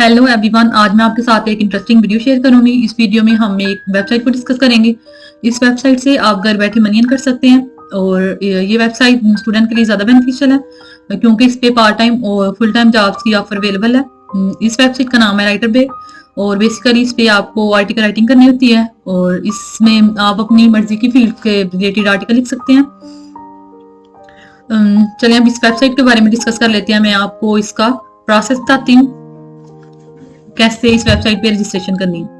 Hello everyone, आज मैं आपके साथ एक इंटरेस्टिंग वीडियो शेयर करूंगी। इस वीडियो में हम एक वेबसाइट को डिस्कस करेंगे। इस वेबसाइट से आप घर बैठे मनी अर्न कर सकते हैं और ये वेबसाइट स्टूडेंट के लिए ज़्यादा बेनिफिशियल है क्योंकि इस पे पार्ट टाइम और फुल टाइम जॉब्स की ऑफर अवेलेबल है। इस वेबसाइट का नाम है राइटर बे और बेसिकली इस पे आपको आर्टिकल राइटिंग करनी होती है और इसमें आप अपनी मर्जी की फील्ड के रिलेटेड आर्टिकल लिख सकते हैं। चलिए अब इस वेबसाइट के बारे में डिस्कस कर लेते हैं। मैं आपको इसका प्रोसेस बताती हूँ कैसे इस वेबसाइट पे रजिस्ट्रेशन करनी है।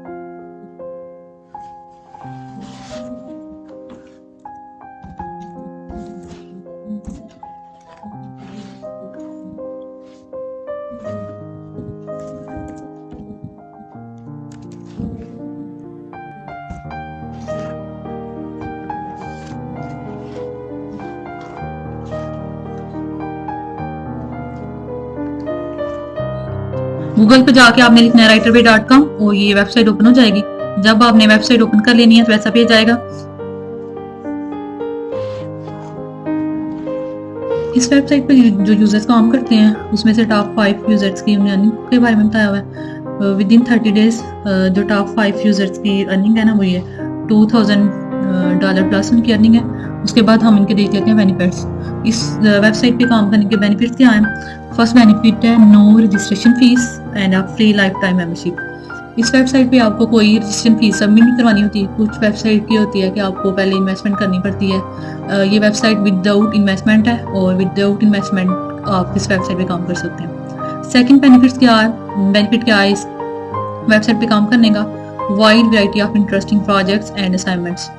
गूगल पे जाके आपने लिखना है writerway.com और ये वेबसाइट ओपन हो जाएगी। जब आपने वेबसाइट ओपन कर लेनी है तो वैसा पेज आएगा। इस वेबसाइट पे जो यूजर्स काम करते हैं उसमें से टॉप 5 यूजर्स की अर्निंग के बारे में बताया हुआ है। विद इन 30 डेज जो टॉप 5 यूजर्स की अर्निंग है ना वो ये $2000 प्लस उनकी अर्निंग है। उसके बाद हम इनके देख लेते हैं बेनिफिट्स। इस वेबसाइट पे काम करने के बेनिफिट्स क्या हैं? फर्स्ट बेनिफिट है no registration fees and a free lifetime membership. इस वेबसाइट पे आपको कोई रजिस्ट्रेशन फीस सबमिट नहीं करवानी होती। कुछ वेबसाइट की होती है कि आपको पहले इन्वेस्टमेंट करनी पड़ती है। ये वेबसाइट विदाउट इन्वेस्टमेंट है और विदाउट इन्वेस्टमेंट आप इस वेबसाइट पे काम कर सकते हैं। सेकंड बेनिफिट क्या है इस वेबसाइट पे काम करने का? Wide variety of interesting projects and assignments.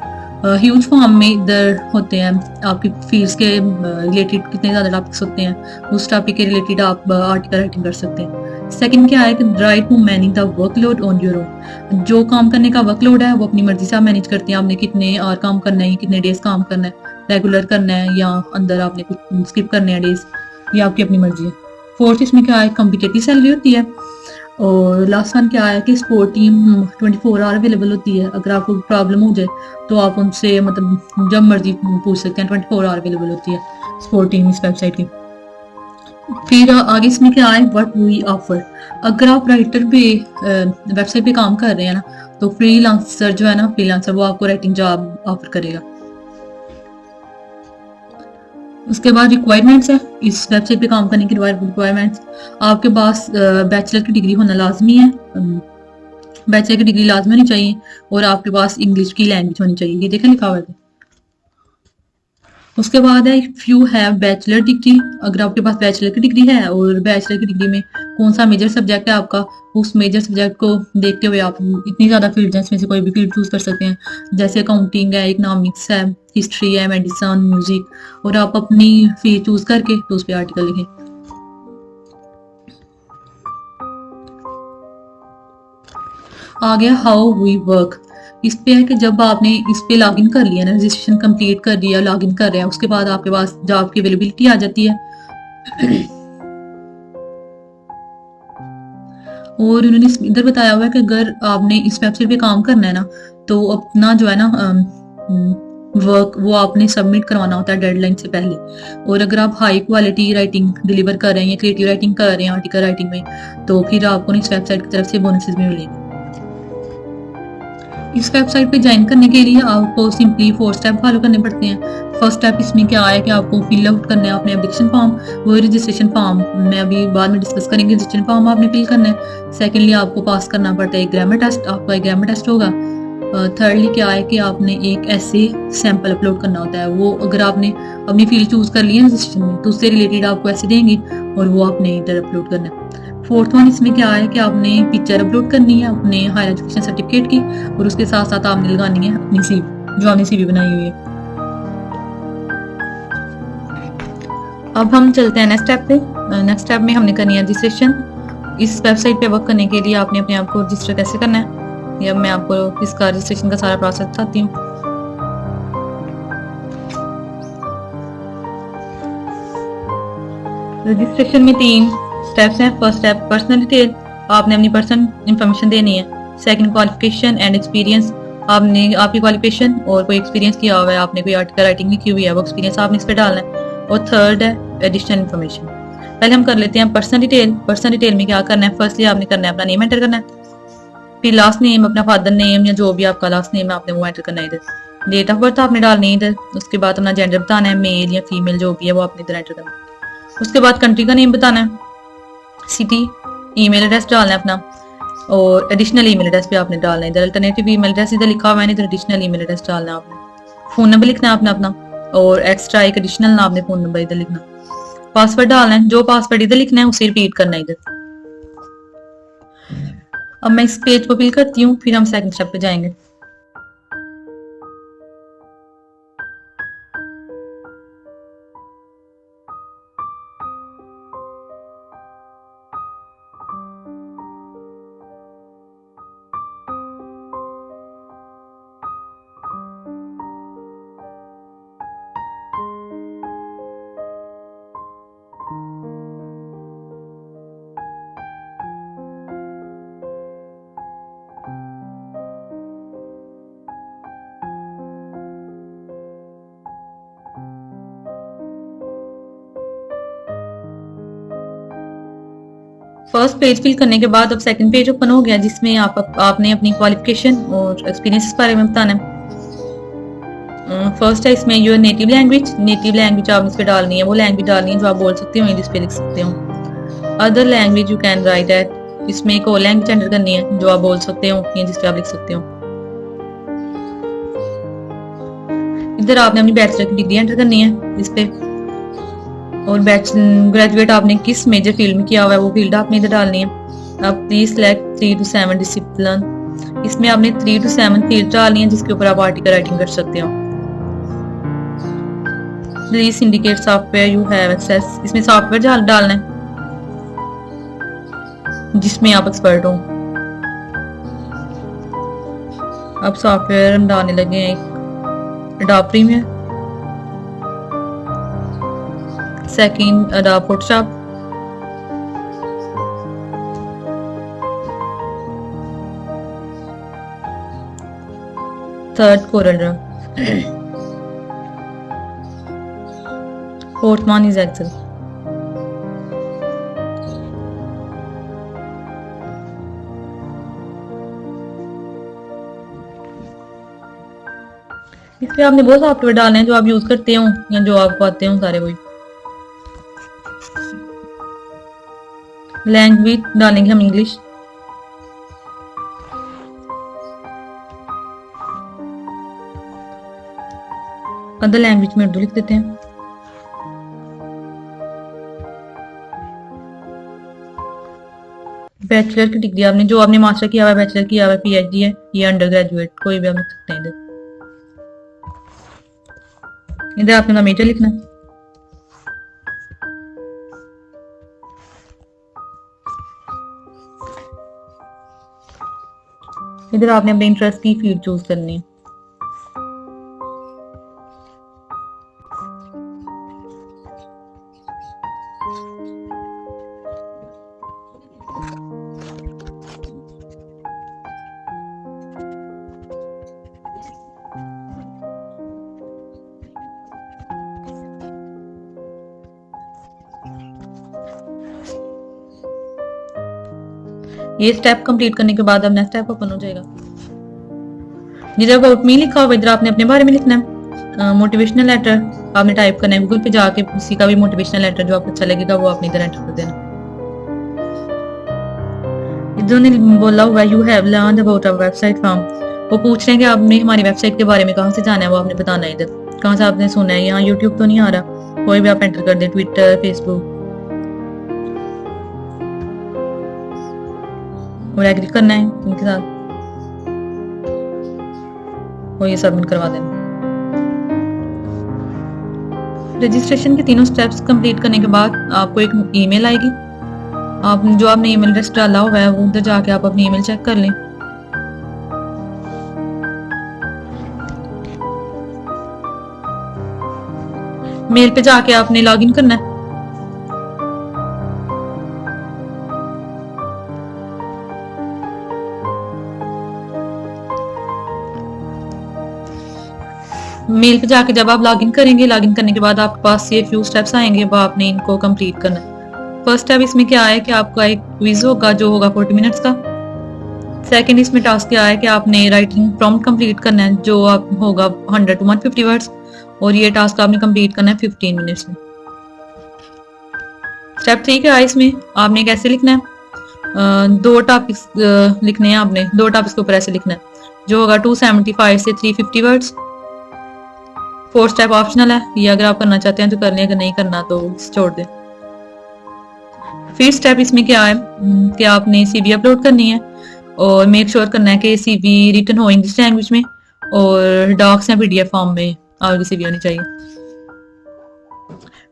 Huge form में इधर होते हैं आपकी फील्ड्स के रिलेटेड कितने ज़्यादा टॉपिक्स होते हैं, उस टॉपिक के रिलेटेड आप आर्टिकल राइटिंग कर सकते हैं। सेकंड क्या है कि try to manage the workload on your own. जो काम करने का वर्कलोड है वो अपनी मर्जी से आप मैनेज करते हैं। आपने कितने और काम करना है, कितने डेज काम करना है, रेगुलर करना है या अंदर आपने कुछ स्किप करने हैं डेज, ये आपकी अपनी मर्जी है। फोर्थ इसमें क्या है, कॉम्पिटिटिव सैलरी होती है। और लास्ट वन क्या है कि स्पोर्ट टीम 24 आवर अवेलेबल होती है। अगर आपको प्रॉब्लम हो जाए तो आप उनसे मतलब जब मर्जी पूछ सकते हैं। 24 आवर अवेलेबल होती है स्पोर्ट टीम इस वेबसाइट की। फिर आगे इसमें क्या है, व्हाट वी ऑफर। अगर आप राइटर पे वेबसाइट पे काम कर रहे हैं ना तो फ्रीलांसर जो है ना, फ्रीलांसर वो आपको राइटिंग जॉब ऑफर करेगा। उसके बाद रिक्वायरमेंट्स है इस वेबसाइट पे काम करने की। रिक्वायरमेंट्स, आपके पास बैचलर की डिग्री होना लाजमी है। बैचलर की डिग्री लाजमी होनी चाहिए और आपके पास इंग्लिश की लैंग्वेज होनी चाहिए। ये देखें लिखा हुआ है। उसके बाद है if you have bachelor degree. अगर आपके पास बैचलर की डिग्री है और बैचलर की डिग्री में कौन सा मेजर सब्जेक्ट है आपका, उस मेजर सब्जेक्ट को देखते हुए आप इतनी ज़्यादा फील्ड है इसमें से कोई भी फील्ड चूज कर सकते हैं। जैसे अकाउंटिंग है, इकोनॉमिक्स है, हिस्ट्री है, मेडिसिन, म्यूजिक, और आप अपनी फील्ड चूज करके तो उस पर आर्टिकल लिखें। आ गया हाउ वी वर्क। इस पे है कि जब आपने इस पे लॉगिन कर लिया ना, रजिस्ट्रेशन कंप्लीट कर दिया, लॉगिन कर रहे हैं, उसके बाद आपके पास जॉब की अवेलेबिलिटी आ जाती है। और उन्होंने इधर बताया हुआ है कि अगर आपने इस वेबसाइट पे काम करना है ना तो अपना जो है ना वर्क वो आपने सबमिट करवाना होता है डेडलाइन से पहले। और अगर आप हाई क्वालिटी राइटिंग डिलीवर कर रहे हैं या क्रिएटिव राइटिंग कर रहे हैं आर्टिकल राइटिंग में तो फिर आपको इस वेबसाइट की तरफ से बोनसेस भी मिलेंगे। इस वेबसाइट पे ज्वाइन करने के लिए आपको सिंपली 4 स्टेप फॉलो करने पड़ते हैं। फर्स्ट स्टेप इसमें क्या है कि आपको फिल आउट करना है अपने एप्लीकेशन फॉर्म। वो रजिस्ट्रेशन फॉर्म मैं अभी बाद में डिस्कस करेंगे। रजिस्ट्रेशन फॉर्म आपने फिल करना है। सेकेंडली आपको पास करना पड़ता है एक ग्रामर टेस्ट, आपका एक ग्रामर टेस्ट होगा। थर्डली क्या है कि आपने एक ऐसे सैंपल अपलोड करना होता है। वो अगर आपने अपनी फील्ड चूज कर ली है रजिस्ट्रेशन में तो उससे रिलेटेड आपको ऐसे देंगे और वो आपने इधर अपलोड करना है। फोर्थ वन इसमें क्या है कि आपने पिक्चर अपलोड करनी है अपने हायर एजुकेशन सर्टिफिकेट की और उसके साथ साथ आपने लगानी है अपनी सीवी, जो आपने सीवी बनाई हुई है। अब हम चलते हैं नेक्स्ट स्टेप पे। नेक्स्ट स्टेप में हमने करनी है रजिस्ट्रेशन। इस वेबसाइट पे वर्क करने के लिए आपने अपने आप को रजिस्टर कैसे करना है, या मैं आपको इसका रजिस्ट्रेशन का सारा प्रोसेस बताती हूँ। रजिस्ट्रेशन में 3 स्टेप्स हैं। फर्स्ट स्टेप पर्सनल डिटेल, आपने अपनी पर्सनल इंफॉर्मेशन देनी है। सेकंड क्वालिफिकेशन एंड एक्सपीरियंस, आपने आपकी क्वालिफिकेशन और कोई एक्सपीरियंस किया हुआ है, आपने कोई आर्टिकल राइटिंग लिखी हुई है, वो एक्सपीरियंस आपने इस पे डालना है। और थर्ड है एडिशनल इन्फॉर्मेशन। पहले हम कर लेते हैं पर्सनल डिटेल। पर्सनल डिटेल में क्या करना है, फर्स्टली आपने करना है अपना नेम एंटर करना है, फिर लास्ट नेम अपना फादर नेम या जो भी आपका लास्ट नेम है आपने वो एंटर करना है इधर, डेट ऑफ बर्थ आपने डालनी है इधर, उसके बाद अपना जेंडर बताना है, मेल या फीमेल जो भी है वो आपने इधर एंटर करना है, उसके बाद कंट्री का नेम बताना है, सिटी, ईमेल एड्रेस डालना है अपना, और एडिशनल ईमेल एड्रेस भी आपने डालना है इधर, अल्टरनेटिव ईमेल एड्रेस इधर लिखा हुआ है इधर एडिशनल ईमेल एड्रेस डालना है आपने, फोन नंबर लिखना है अपना, और एक्स्ट्रा एक एडिशनल ना आपने फोन नंबर इधर लिखना, पासवर्ड डालना है, जो पासवर्ड इधर लिखना है उसे रिपीट करना है इधर। अब मैं इस पेज को फिल करती हूँ, फिर हम सेकंड स्टेप पे जाएंगे। फर्स्ट पेज फिल करने के बाद अब सेकंड पेज ओपन हो गया, जिसमें आपने अपनी क्वालिफिकेशन और एक्सपीरियंस के बारे में बताना है। फर्स्ट है इसमें your native language, native language आप इस पे डालनी है, वो लैंग्वेज डालनी है जो आप बोल सकते हो, इंग्लिश पे लिख सकते हो। Other language you can write at, इसमें एक और लैंग्वेज एंटर करनी है जो आप बोल सकते हो या जिस पे आप लिख सकते हो। इधर आपने अपनी बैचलर की डिग्री एंटर करनी है इस पे, और ग्रेजुएट आपने किस मेजर फील्ड में किया हुआ है वो फील्ड आपने इधर डालनी है। अब प्लीज सिलेक्ट 3 to 7 डिसिप्लिन, इसमें आपने 3 to 7 फील्ड डालनी है जिसके ऊपर आप आर्टिकल राइटिंग कर सकते हो। Please indicate software you have access, इसमें सॉफ्टवेयर डालना है जिसमें आप एक्सपर्ट हो। अब सॉफ्टवेयर हम डालने लगे हैं Adobe Premiere, second Adobe Photoshop, third Corel Draw, fourth one is Excel. इसमें आपने बहुत सॉफ्टवेयर डालने हैं जो आप यूज करते हो या जो आपको आते हो सारे वही। लैंग्वेज डालेंगे हम इंग्लिश, अदर लैंग्वेज में उर्दू लिख देते हैं। बैचलर की डिग्री आपने जो आपने मास्टर किया हुआ है, बैचलर किया हुआ है, पीएचडी है या अंडर ग्रेजुएट, कोई भी आप लिख सकते हैं। इधर आपने अपना मेजर लिखना है, इधर आपने अपने इंटरेस्ट की फील्ड चूज करनी है। ये स्टेप कंप्लीट करने के बाद अब नेक्स्ट स्टेप ओपन हो जाएगा। जिधर अबाउट मी लिखा हुआ इधर आपने अपने बारे में लिखना है। मोटिवेशनल लेटर आपने टाइप करना है, गूगल पे जाके किसी का भी मोटिवेशनल लेटर जो आपको अच्छा लगेगा वो आपने इधर एंटर कर देना। इधर ने बोला हुआ you have learned about our website from, वो पूछ रहे हैं कि आपने हमारी वेबसाइट के बारे में कहाँ से जाना है, वो आपने बताना है। इधर कहाँ से आपने सुना है, यहाँ यूट्यूब तो नहीं आ रहा, कोई भी आप एंटर कर दे, ट्विटर, फेसबुक, और एग्री करना है इनके साथ, और ये सबमिट करवा देना। रजिस्ट्रेशन के तीनों स्टेप्स कंप्लीट करने के बाद आपको एक ईमेल आएगी, आप जो आपने ईमेल एड्रेस डाला हुआ है वो उधर जाके आप अपनी ईमेल चेक कर लें। मेल पे जाके आपने लॉगिन करना है। मेल पे जाके जब आप लॉगिन करेंगे, लॉगिन करने के बाद आपके पास ये फ्यू स्टेप्स आएंगे, वो आपने इनको कंप्लीट करना है। फर्स्ट स्टेप इसमें क्या है कि आपका एक क्विज होगा जो होगा 40 मिनट्स का। सेकंड इसमें टास्क क्या है कि आपने राइटिंग प्रॉम्प्ट कंप्लीट करना है जो आप होगा 100 to 150 वर्ड्स, और ये टास्क आपने कंप्लीट करना है 15 मिनट्स में। स्टेप 3 क्या है इसमें आपने कैसे लिखना है, 2 टॉपिक्स लिखने हैं आपने, 2 टॉपिक्स के ऊपर ऐसे लिखना है जो होगा 275 से 350 वर्ड्स। 4th स्टेप ऑप्शनल है, ये अगर आप करना चाहते हैं तो कर लें, अगर नहीं करना तो छोड़ दें। 5th स्टेप इसमें क्या है कि आपने सीवी अपलोड करनी है और मेक श्योर करना है कि सीवी रिटन हो इंग्लिश लैंग्वेज में और डॉक्स या पीडीएफ फॉर्म में आपकी सीवी होनी चाहिए।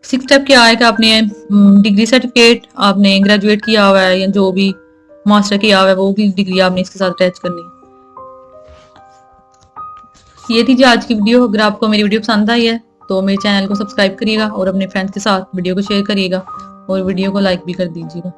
6th स्टेप क्या है कि आपने डिग्री सर्टिफिकेट, आपने ग्रेजुएट किया हुआ है या जो भी मास्टर किया हुआ है वो भी डिग्री आपने इसके साथ अटैच करनी है। ये थी जी आज की वीडियो। अगर आपको मेरी वीडियो पसंद आई है तो मेरे चैनल को सब्सक्राइब करिएगा और अपने फ्रेंड्स के साथ वीडियो को शेयर करिएगा और वीडियो को लाइक भी कर दीजिएगा।